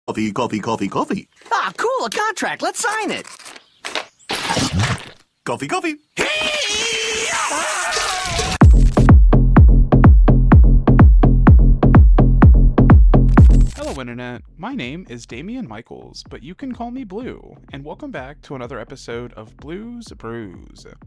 Coffee, coffee, coffee, coffee. Ah, cool, a contract. Let's sign it. Coffee, coffee. Hello Internet, my name is Damian Michaels, but you can call me Blue, and welcome back to another episode of Brews.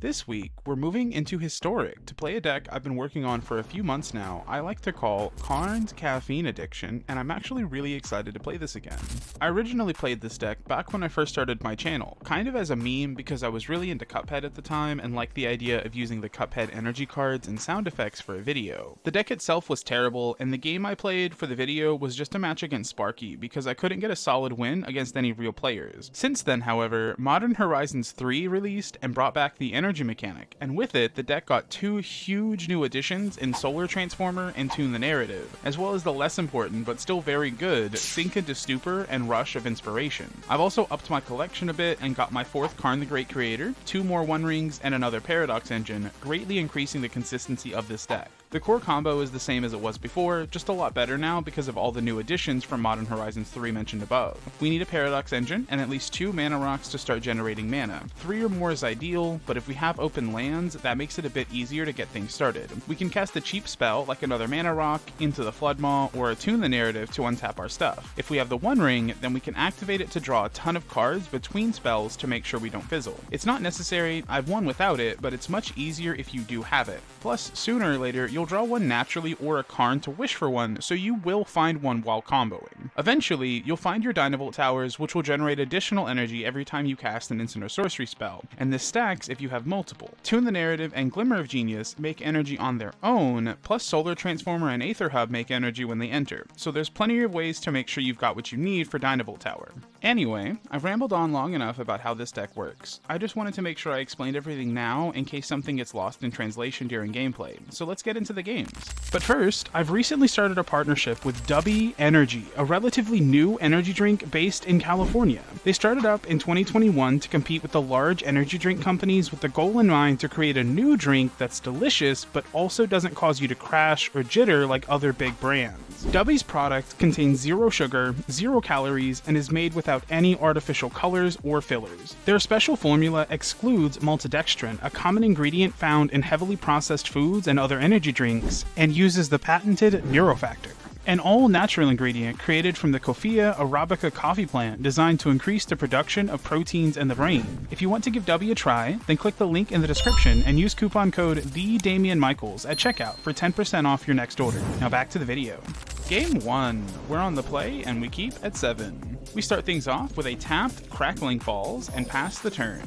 This week, we're moving into Historic to play a deck I've been working on for a few months now I like to call Karn's Caffeine Addiction, and I'm actually really excited to play this again. I originally played this deck back when I first started my channel, kind of as a meme because I was really into Cuphead at the time and liked the idea of using the Cuphead energy cards and sound effects for a video. The deck itself was terrible, and the game I played for the video was just a match against Sparky because I couldn't get a solid win against any real players. Since then, however, Modern Horizons 3 released and brought back the energy mechanic, and with it, the deck got two huge new additions in Solar Transformer and Tune the Narrative, as well as the less important but still very good Sink into Stupor and Rush of Inspiration. I've also upped my collection a bit and got my fourth Karn the Great Creator, two more One Rings, and another Paradox Engine, greatly increasing the consistency of this deck. The core combo is the same as it was before, just a lot better now because of all the new additions from Modern Horizons 3 mentioned above. We need a Paradox Engine and at least 2 mana rocks to start generating mana. 3 or more is ideal, but if we have open lands, that makes it a bit easier to get things started. We can cast a cheap spell like another mana rock into the Flood Maw or Attune the Narrative to untap our stuff. If we have the One Ring, then we can activate it to draw a ton of cards between spells to make sure we don't fizzle. It's not necessary, I've won without it, but it's much easier if you do have it. Plus, sooner or later, you'll draw one naturally or a Karn to wish for one, so you will find one while comboing. Eventually, you'll find your Dynavolt towers, which will generate additional energy every time you cast an instant or sorcery spell, and this stacks if you have multiple. Tune the Narrative and Glimmer of Genius make energy on their own, plus Solar Transformer and Aether Hub make energy when they enter, so there's plenty of ways to make sure you've got what you need for Dynavolt Tower. Anyway, I've rambled on long enough about how this deck works. I just wanted to make sure I explained everything now in case something gets lost in translation during gameplay, so let's get into the games. But first, I've recently started a partnership with Dubby Energy, a relatively new energy drink based in California. They started up in 2021 to compete with the large energy drink companies with the goal in mind to create a new drink that's delicious but also doesn't cause you to crash or jitter like other big brands. Dubby's product contains 0 sugar, 0 calories, and is made without any artificial colors or fillers. Their special formula excludes maltodextrin, a common ingredient found in heavily processed foods and other energy drinks, and uses the patented Neurofactor, an all-natural ingredient created from the Coffea arabica coffee plant designed to increase the production of proteins in the brain. If you want to give W a try, then click the link in the description and use coupon code TheDamianMichaels at checkout for 10% off your next order. Now back to the video. Game 1. We're on the play and we keep at 7. We start things off with a tapped Crackling Falls and pass the turn.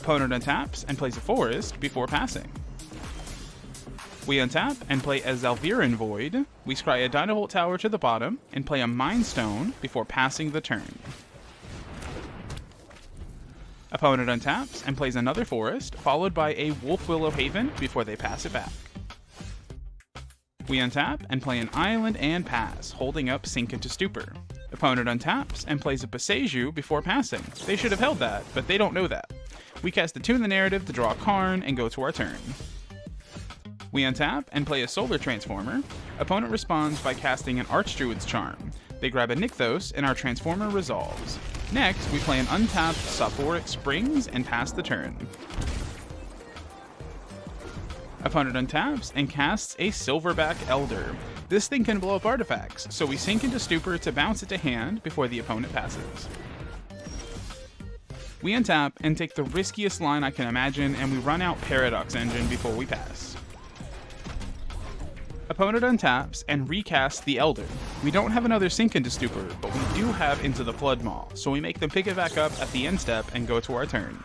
Opponent untaps and plays a forest before passing. We untap and play a Zalviran Void. We scry a Dynavolt Tower to the bottom and play a Mind Stone before passing the turn. Opponent untaps and plays another forest, followed by a Wolf Willow Haven before they pass it back. We untap and play an island and pass, holding up Sink into Stupor. Opponent untaps and plays a Boseiju before passing. They should have held that, but they don't know that. We cast Attune the Narrative to draw a Karn and go to our turn. We untap and play a Solar Transformer. Opponent responds by casting an Archdruid's Charm. They grab a Nykthos and our Transformer resolves. Next, we play an untapped Sophoric Springs and pass the turn. Opponent untaps and casts a Silverback Elder. This thing can blow up artifacts, so we sink into Stupor to bounce it to hand before the opponent passes. We untap and take the riskiest line I can imagine, and we run out Paradox Engine before we pass. Opponent untaps and recasts the Elder. We don't have another Sink into Stupor, but we do have Into the Flood Maw, so we make them pick it back up at the end step and go to our turn.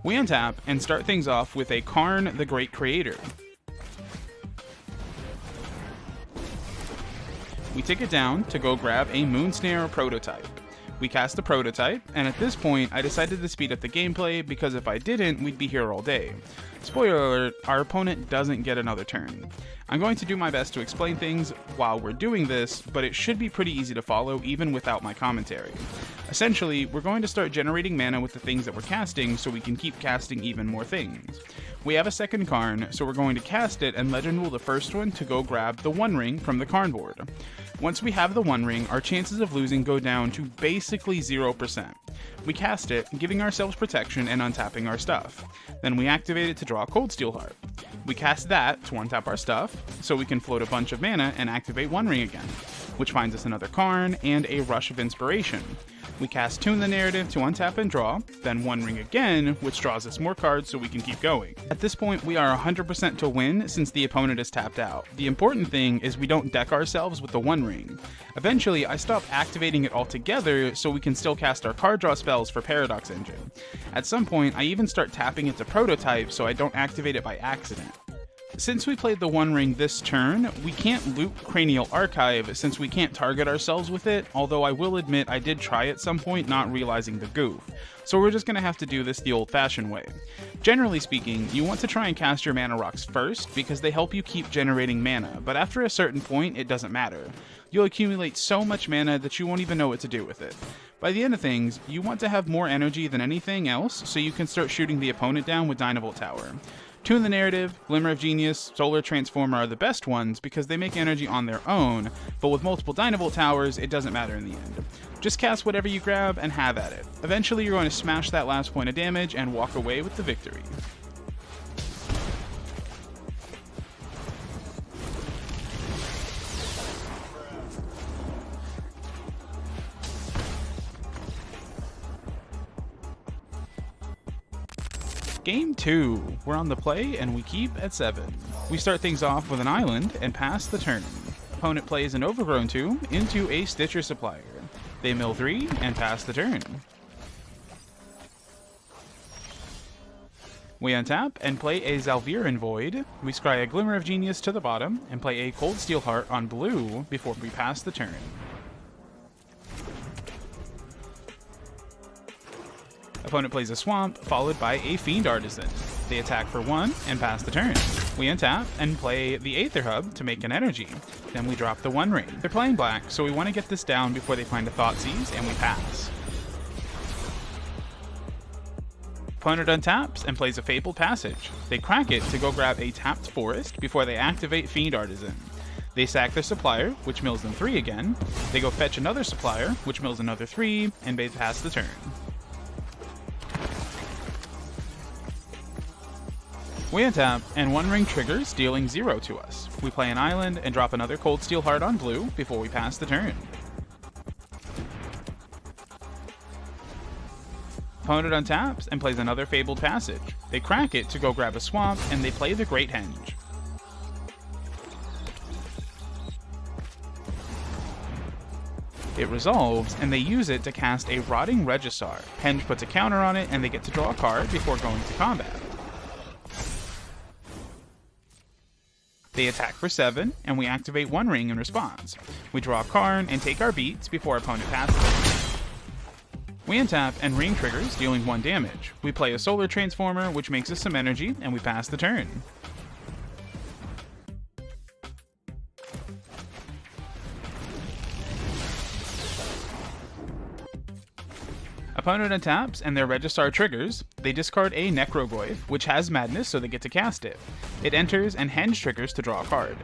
We untap and start things off with a Karn the Great Creator. We take it down to go grab a Moonsnare prototype. We cast the prototype, and at this point I decided to speed up the gameplay because if I didn't, we'd be here all day. Spoiler alert, our opponent doesn't get another turn. I'm going to do my best to explain things while we're doing this, but it should be pretty easy to follow even without my commentary. Essentially, we're going to start generating mana with the things that we're casting so we can keep casting even more things. We have a second Karn, so we're going to cast it and Legend Rule the first one to go grab the One Ring from the Karn board. Once we have the One Ring, our chances of losing go down to basically 0%. We cast it, giving ourselves protection and untapping our stuff. Then we activate it to draw a Cold Steel Heart. We cast that to untap our stuff, so we can float a bunch of mana and activate One Ring again, which finds us another Karn and a Rush of Inspiration. We cast Tune the Narrative to untap and draw, then One Ring again, which draws us more cards so we can keep going. At this point, we are 100% to win since the opponent is tapped out. The important thing is we don't deck ourselves with the One Ring. Eventually, I stop activating it altogether so we can still cast our card draw spells for Paradox Engine. At some point, I even start tapping it to Prototype so I don't activate it by accident. Since we played the One Ring this turn, we can't loot Cranial Archive since we can't target ourselves with it, although I will admit I did try at some point not realizing the goof. So we're just going to have to do this the old-fashioned way. Generally speaking, you want to try and cast your mana rocks first because they help you keep generating mana, but after a certain point it doesn't matter. You'll accumulate so much mana that you won't even know what to do with it. By the end of things, you want to have more energy than anything else so you can start shooting the opponent down with Dynavolt Tower. Tune the Narrative, Glimmer of Genius, Solar Transformer are the best ones because they make energy on their own, but with multiple Dynavolt Towers, it doesn't matter in the end. Just cast whatever you grab and have at it. Eventually you're going to smash that last point of damage and walk away with the victory. Game 2. We're on the play and we keep at 7. We start things off with an island and pass the turn. Opponent plays an Overgrown Tomb into a Stitcher Supplier. They mill 3 and pass the turn. We untap and play a Zalviran Void. We scry a Glimmer of Genius to the bottom and play a Cold Steel Heart on blue before we pass the turn. Opponent plays a Swamp, followed by a Fiend Artisan. They attack for 1 and pass the turn. We untap and play the Aether Hub to make an energy. Then we drop the One Ring. They're playing black, so we want to get this down before they find a Thoughtseize, and we pass. Opponent untaps and plays a Fabled Passage. They crack it to go grab a tapped Forest before they activate Fiend Artisan. They sack their Supplier, which mills them 3 again. They go fetch another Supplier, which mills another 3, and they pass the turn. We untap, and One Ring triggers, dealing 0 to us. We play an island and drop another Cold Steel Heart on blue before we pass the turn. Opponent untaps and plays another Fabled Passage. They crack it to go grab a Swamp, and they play the Great Henge. It resolves, and they use it to cast a Rotting Regisar. Henge puts a counter on it, and they get to draw a card before going to combat. They attack for 7, and we activate One Ring in response. We draw Karn and take our beats before opponent passes. We untap and Ring triggers, dealing 1 damage. We play a Solar Transformer, which makes us some energy, and we pass the turn. Opponent untaps and their Registar triggers. They discard a Necrogoyf, which has Madness, so they get to cast it. It enters and Henge triggers to draw a card.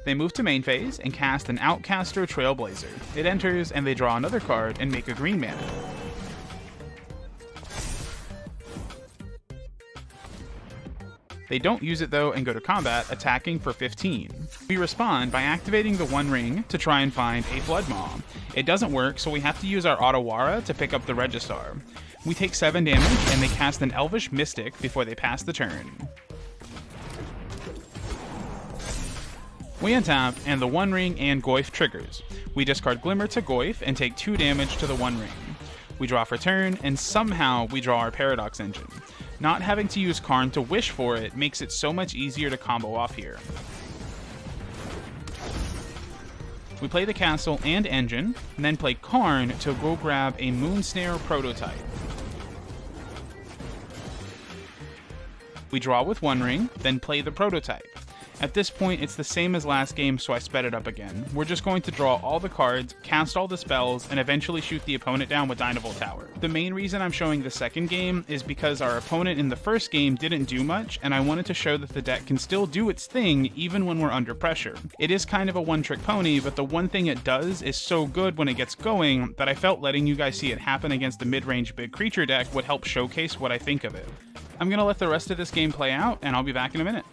They move to main phase and cast an Outcaster Trailblazer. It enters and they draw another card and make a green mana. They don't use it though and go to combat, attacking for 15. We respond by activating the One Ring to try and find a Blood Maw. It doesn't work, so we have to use our Otawara to pick up the Registar. We take 7 damage and they cast an Elvish Mystic before they pass the turn. We untap and the One Ring and Goyf triggers. We discard Glimmer to Goyf and take 2 damage to the One Ring. We draw for turn and somehow we draw our Paradox Engine. Not having to use Karn to wish for it makes it so much easier to combo off here. We play the castle and engine, and then play Karn to go grab a Moonsnare Prototype. We draw with One Ring, then play the Prototype. At this point, it's the same as last game, so I sped it up again. We're just going to draw all the cards, cast all the spells, and eventually shoot the opponent down with Dynavolt Tower. The main reason I'm showing the second game is because our opponent in the first game didn't do much, and I wanted to show that the deck can still do its thing even when we're under pressure. It is kind of a one-trick pony, but the one thing it does is so good when it gets going that I felt letting you guys see it happen against the mid-range big creature deck would help showcase what I think of it. I'm going to let the rest of this game play out, and I'll be back in a minute.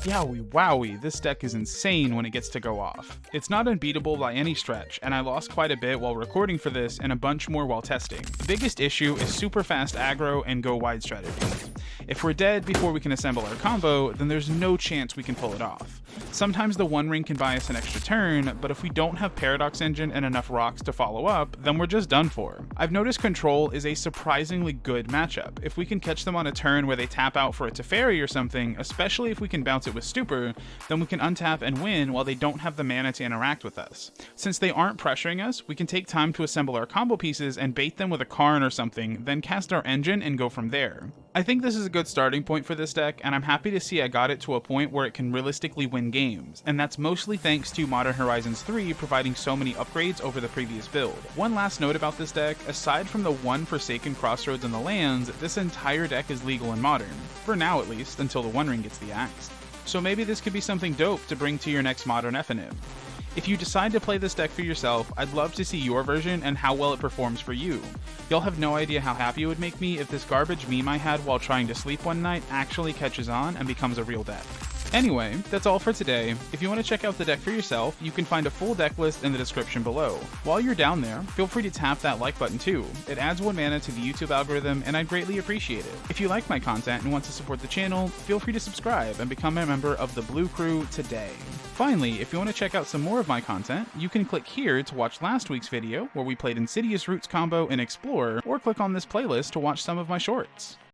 Yowie wowie, this deck is insane when it gets to go off. It's not unbeatable by any stretch, and I lost quite a bit while recording for this and a bunch more while testing. The biggest issue is super fast aggro and go wide strategy. If we're dead before we can assemble our combo, then there's no chance we can pull it off. Sometimes the One Ring can buy us an extra turn, but if we don't have Paradox Engine and enough rocks to follow up, then we're just done for. I've noticed Control is a surprisingly good matchup. If we can catch them on a turn where they tap out for a Teferi or something, especially if we can bounce it with Stupor, then we can untap and win while they don't have the mana to interact with us. Since they aren't pressuring us, we can take time to assemble our combo pieces and bait them with a Karn or something, then cast our engine and go from there. I think this is a good starting point for this deck, and I'm happy to see I got it to a point where it can realistically win games, and that's mostly thanks to Modern Horizons 3 providing so many upgrades over the previous build. One last note about this deck, aside from the one Forsaken Crossroads and the lands, this entire deck is legal in Modern. For now at least, until the One Ring gets the axe. So maybe this could be something dope to bring to your next Modern FNM. If you decide to play this deck for yourself, I'd love to see your version and how well it performs for you. You'll have no idea how happy it would make me if this garbage meme I had while trying to sleep one night actually catches on and becomes a real deck. Anyway, that's all for today. If you want to check out the deck for yourself, you can find a full deck list in the description below. While you're down there, feel free to tap that like button too. It adds 1 mana to the YouTube algorithm and I'd greatly appreciate it. If you like my content and want to support the channel, feel free to subscribe and become a member of the Blue Crew today. Finally, if you want to check out some more of my content, you can click here to watch last week's video where we played Insidious Roots combo in Explore, or click on this playlist to watch some of my shorts.